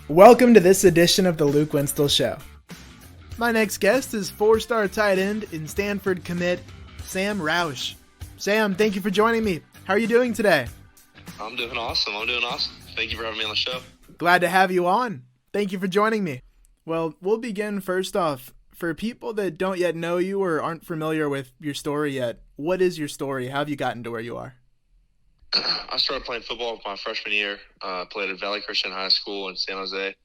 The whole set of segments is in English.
Welcome to this edition of the Luke Winstall Show. My next guest is four-star tight end in Stanford commit, Sam Roush. Sam, thank you for joining me. How are you doing today? I'm doing awesome. Thank you for having me on the show. Glad to have you on. Thank you for joining me. Well, we'll begin first off. For people that don't yet know you or aren't familiar with your story yet, what is your story? How have you gotten to where you are? I started playing football my freshman year. Played at Valley Christian High School in San Jose.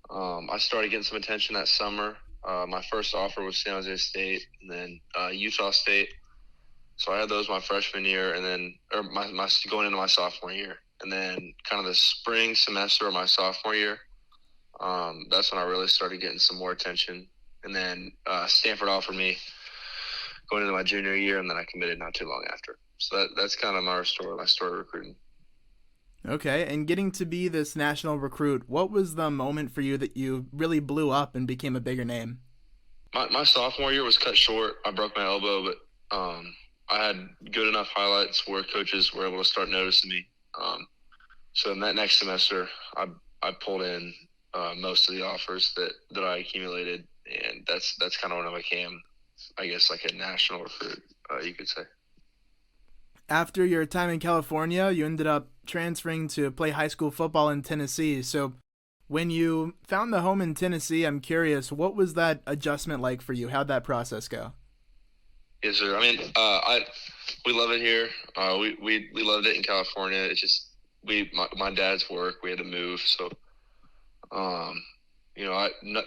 I started getting some attention that summer. My first offer was San Jose State and then Utah State. So I had those my freshman year and then my going into my sophomore year. And then kind of the spring semester of my sophomore year, that's when I really started getting some more attention. And then Stanford offered me going into my junior year, and then I committed not too long after. So that's kind of my story when I started recruiting. Okay, and getting to be this national recruit, what was the moment for you that you really blew up and became a bigger name? My sophomore year was cut short. I broke my elbow, but I had good enough highlights where coaches were able to start noticing me. So in that next semester, I pulled in most of the offers that I accumulated. And that's kind of when I became, I guess, like a national recruit, you could say. After your time in California, you ended up transferring to play high school football in Tennessee. So when you found the home in Tennessee, I'm curious, what was that adjustment like for you? How'd that process go? Yes, sir. I mean, we love it here. We loved it in California. It's just my dad's work. We had to move, so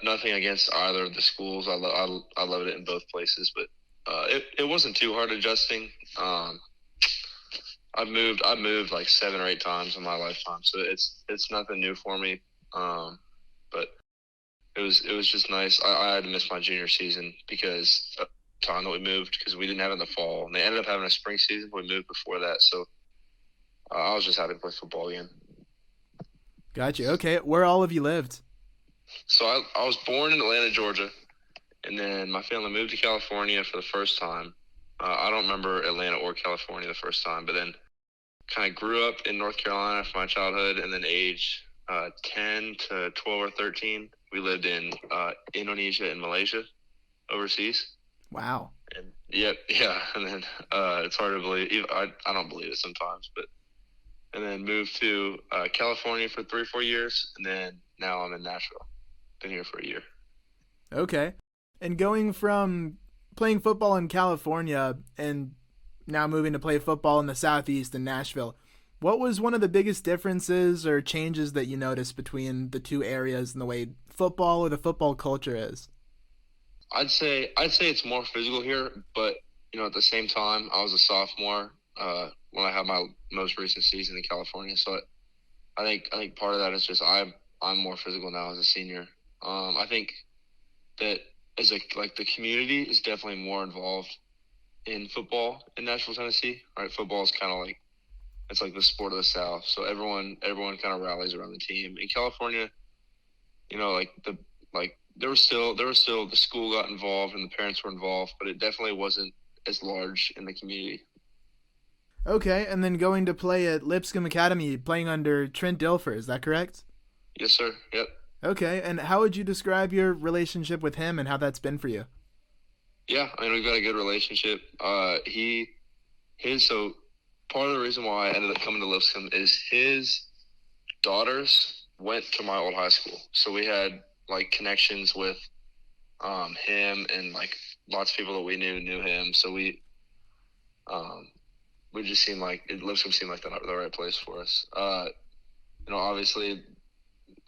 nothing against either of the schools. I loved it in both places, but it wasn't too hard adjusting. I've moved like 7 or 8 times in my lifetime, so it's nothing new for me. But it was just nice. I had to miss my junior season because of the time that we moved, because we didn't have it in the fall, and they ended up having a spring season. We moved before that, so I was just happy to play football again. Gotcha. Okay, where all of you lived? So I was born in Atlanta, Georgia, and then my family moved to California for the first time. I don't remember Atlanta or California the first time, but then kind of grew up in North Carolina for my childhood, and then age 10 to 12 or 13, we lived in Indonesia and Malaysia overseas. Wow. And yeah, and then it's hard to believe. I don't believe it sometimes, but and then moved to California for 3 or 4 years, and then now I'm in Nashville. Been here for a year. Okay. And going from playing football in California and now moving to play football in the Southeast in Nashville, what was one of the biggest differences or changes that you noticed between the two areas in the way football or the football culture is? I'd say it's more physical here, but at the same time, I was a sophomore when I had my most recent season in California. So I think part of that is just I'm more physical now as a senior. I think that as the community is definitely more involved in football in Nashville, Tennessee. Right, football is kind of like it's like the sport of the South. So everyone kind of rallies around the team. In California, there was still the school got involved and the parents were involved, but it definitely wasn't as large in the community. Okay, and then going to play at Lipscomb Academy, playing under Trent Dilfer, is that correct? Yes, sir. Yep. Okay, and how would you describe your relationship with him and how that's been for you? Yeah, I mean, we've got a good relationship. So part of the reason why I ended up coming to Lipscomb is his daughters went to my old high school. So we had like connections with him, and like lots of people that we knew him. So we just seemed like Lipscomb seemed like the right place for us. Obviously,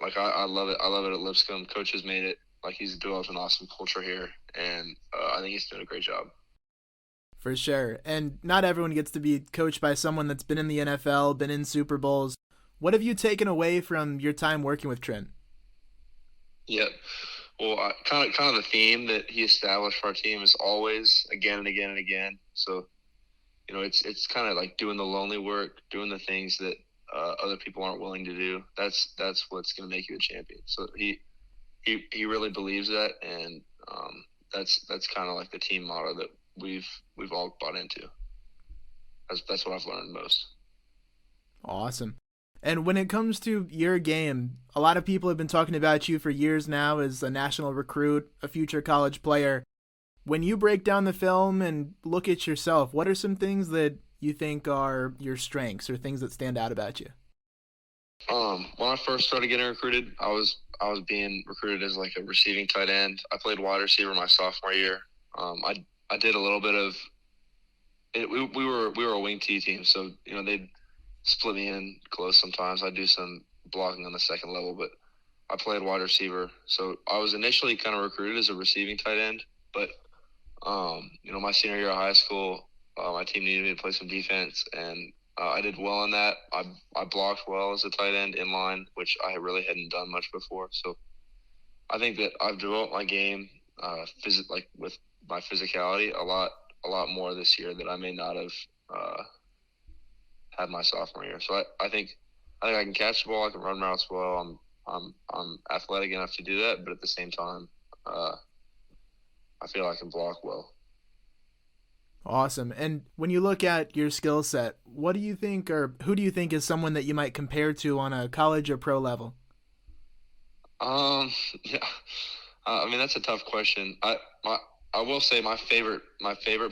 like I love it. I love it at Lipscomb. Coach has made it. Like he's developed an awesome culture here, and I think he's doing a great job. For sure. And not everyone gets to be coached by someone that's been in the NFL, been in Super Bowls. What have you taken away from your time working with Trent? Yeah. Well, kind of the theme that he established for our team is always again and again and again. So, it's kind of like doing the lonely work, doing the things that other people aren't willing to do. That's what's going to make you a champion. So he really believes that, and that's kind of like the team motto that we've all bought into. That's what I've learned most. Awesome. And when it comes to your game, a lot of people have been talking about you for years now as a national recruit, a future college player. When you break down the film and look at yourself, what are some things that you think are your strengths or things that stand out about you? When I first started getting recruited, I was being recruited as like a receiving tight end. I played wide receiver my sophomore year. I did a little bit of it. We were a wing T team, so they'd split me in close sometimes. I'd do some blocking on the second level, but I played wide receiver. So I was initially kind of recruited as a receiving tight end, but my senior year of high school, my team needed me to play some defense, and I did well in that. I blocked well as a tight end in line, which I really hadn't done much before. So I think that I've developed my game, with my physicality a lot more this year that I may not have had my sophomore year. So I think I can catch the ball. I can run routes well. I'm athletic enough to do that, but at the same time, I feel I can block well. Awesome. And when you look at your skill set, what do you think, or who do you think is someone that you might compare to on a college or pro level? Yeah. I mean, that's a tough question. I will say my favorite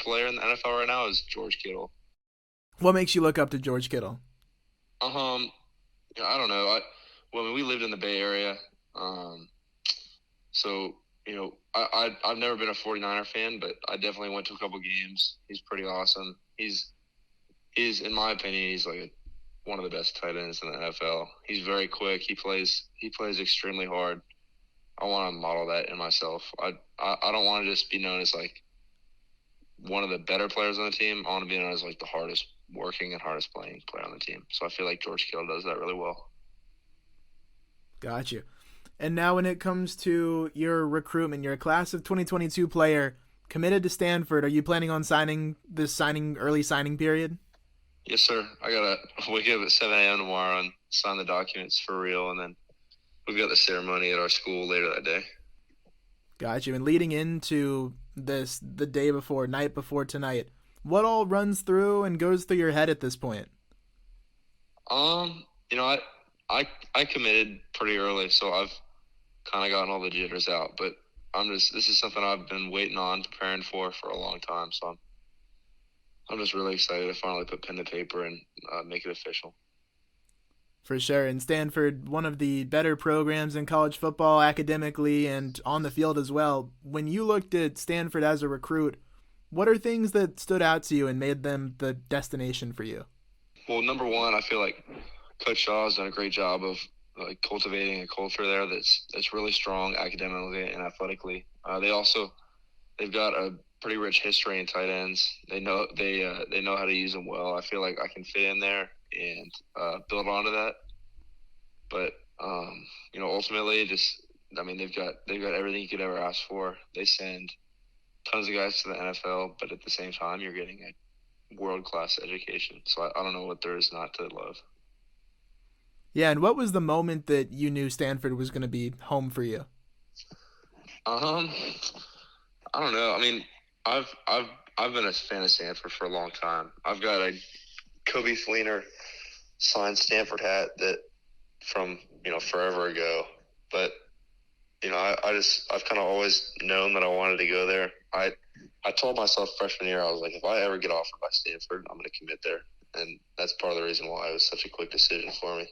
player in the NFL right now is George Kittle. What makes you look up to George Kittle? I don't know. I mean, we lived in the Bay Area, so I've never been a 49er fan, but I definitely went to a couple games. He's pretty awesome. He's in my opinion, he's like one of the best tight ends in the NFL. He's very quick. He plays extremely hard. I want to model that in myself. I don't want to just be known as like one of the better players on the team. I want to be known as like the hardest working and hardest playing player on the team. So I feel like George Kittle does that really well. Got you. And now when it comes to your recruitment, you're a class of 2022 player committed to Stanford. Are you planning on early signing period? Yes, sir. I got to wake up at 7 a.m. tomorrow and sign the documents for real. And then we've got the ceremony at our school later that day. Got you. And leading into this, the night before tonight, what all runs through and goes through your head at this point? I committed pretty early, so I've kind of gotten all the jitters out. But this is something I've been waiting on, preparing for a long time. So I'm just really excited to finally put pen to paper and make it official. For sure. And Stanford, one of the better programs in college football academically and on the field as well. When you looked at Stanford as a recruit, what are things that stood out to you and made them the destination for you? Well, number one, I feel like Coach Shaw has done a great job of cultivating a culture there that's really strong academically and athletically. They've got a pretty rich history in tight ends. They know how to use them well. I feel like I can fit in there and build onto that. But ultimately, they've got everything you could ever ask for. They send tons of guys to the NFL, but at the same time, you're getting a world-class education. So I don't know what there is not to love. Yeah, and what was the moment that you knew Stanford was going to be home for you? I don't know. I mean, I've been a fan of Stanford for a long time. I've got a Kobe Fleener signed Stanford hat that from forever ago. But I've kind of always known that I wanted to go there. I told myself freshman year, I was like, if I ever get offered by Stanford, I'm going to commit there, and that's part of the reason why it was such a quick decision for me.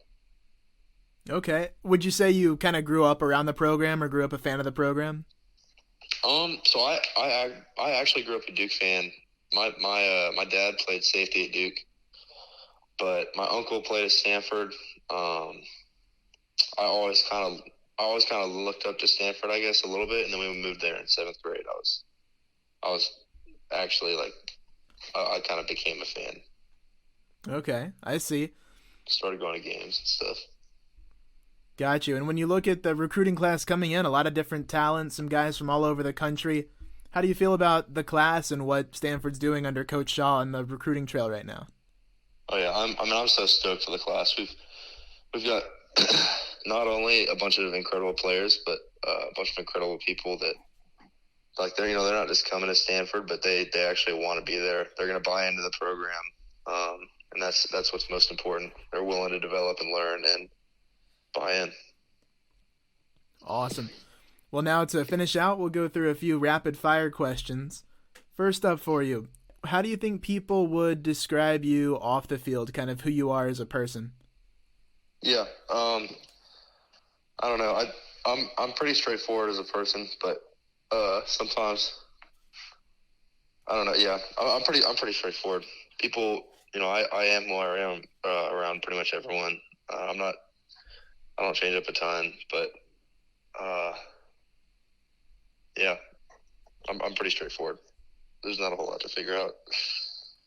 Okay. Would you say you kind of grew up around the program or grew up a fan of the program? So I actually grew up a Duke fan. My dad played safety at Duke, but my uncle played at Stanford. I always kind of looked up to Stanford, I guess, a little bit, and then when we moved there in 7th grade, I was actually like, I kind of became a fan. Okay, I see. Started going to games and stuff. Got you. And when you look at the recruiting class coming in, a lot of different talent, some guys from all over the country. How do you feel about the class and what Stanford's doing under Coach Shaw on the recruiting trail right now? Oh yeah, I'm so stoked for the class. We've got not only a bunch of incredible players, but a bunch of incredible people that they're not just coming to Stanford, but they actually want to be there. They're going to buy into the program. and that's what's most important. They're willing to develop and learn and buy in. Awesome. Well, now to finish out, we'll go through a few rapid fire questions. First up for you, how do you think people would describe you off the field, kind of who you are as a person? Yeah, I don't know. I'm pretty straightforward as a person, but sometimes I don't know. Yeah, I'm pretty straightforward. People, I am who I am around pretty much everyone. I don't change up a ton, but yeah, I'm pretty straightforward. There's not a whole lot to figure out.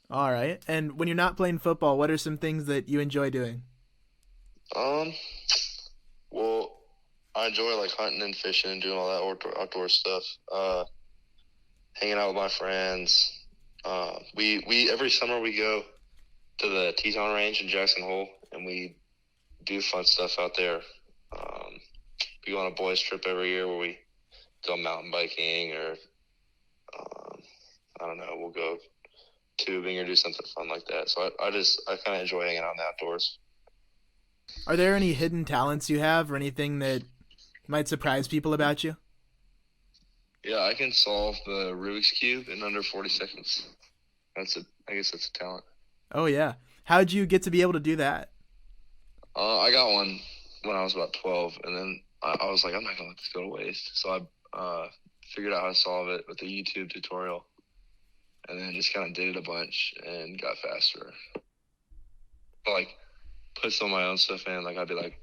All right. And when you're not playing football, what are some things that you enjoy doing? Well, I enjoy like hunting and fishing and doing all that outdoor stuff. Hanging out with my friends. We every summer we go to the Teton Range in Jackson Hole, and we do fun stuff out there. We go on a boys trip every year where we go mountain biking, or I don't know, we'll go tubing or do something fun like that. So I kind of enjoy hanging out in the outdoors. Are there any hidden talents you have or anything that might surprise people about you? Yeah, I can solve the Rubik's Cube in under 40 seconds. I guess that's a talent. Oh, yeah. How'd you get to be able to do that? I got one when I was about 12, and then I was like, I'm not going to let this go to waste. So I figured out how to solve it with a YouTube tutorial, and then just kind of did it a bunch and got faster. Like, put some of my own stuff in. Like, I'd be like,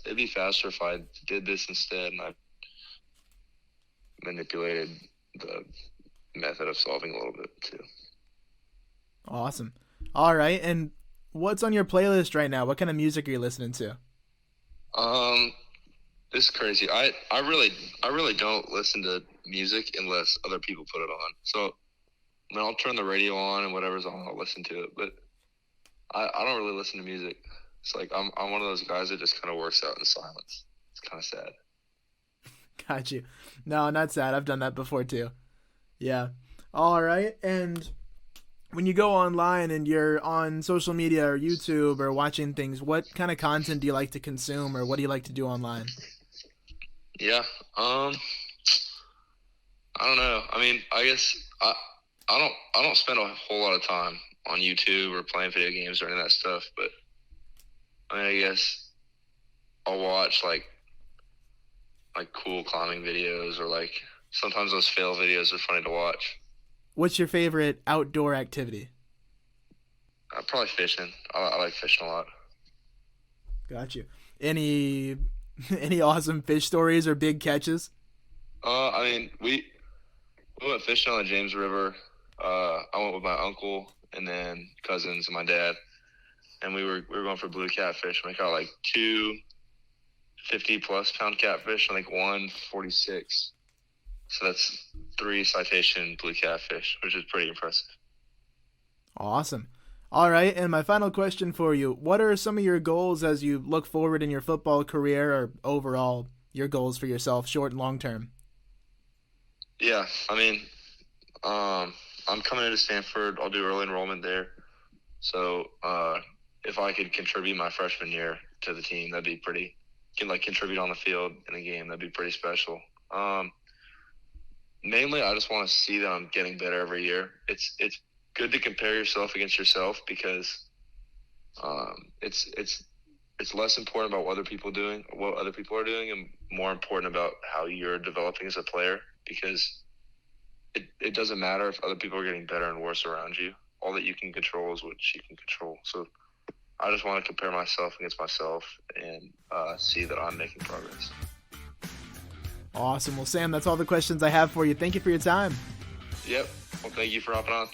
it'd be faster if I did this instead, and I manipulated the method of solving a little bit too. Awesome. All right. And what's on your playlist right now? What kind of music are you listening to? This is crazy. I really don't listen to music unless other people put it on. So I'll turn the radio on and whatever's on, I'll listen to it. But I don't really listen to music. It's like I'm one of those guys that just kind of works out in silence. It's kind of sad. Got you. No, not sad. I've done that before too. Yeah. All right. And when you go online and you're on social media or YouTube or watching things, what kind of content do you like to consume, or what do you like to do online? Yeah. I don't know. I mean, I guess I don't spend a whole lot of time on YouTube or playing video games or any of that stuff, but I mean, I guess I'll watch like cool climbing videos, or like sometimes those fail videos are funny to watch. What's your favorite outdoor activity? Probably fishing. I like fishing a lot. Got you. Any awesome fish stories or big catches? I mean, we went fishing on the James River. I went with my uncle and then cousins and my dad, and we were going for blue catfish. We caught like 2 50-plus pound catfish and like 1 46. So that's 3 citation blue catfish, which is pretty impressive. Awesome. All right, and my final question for you. What are some of your goals as you look forward in your football career, or overall your goals for yourself, short and long term? Yeah, I mean, I'm coming into Stanford. I'll do early enrollment there. So if I could contribute my freshman year to the team, that'd be pretty – can like contribute on the field in a game. That'd be pretty special. Mainly, I just want to see that I'm getting better every year. It's good to compare yourself against yourself, because it's less important about what other people are doing, and more important about how you're developing as a player, because it doesn't matter if other people are getting better and worse around you. All that you can control is what you can control. So I just want to compare myself against myself and see that I'm making progress. Awesome. Well, Sam, that's all the questions I have for you. Thank you for your time. Yep. Well, thank you for hopping on.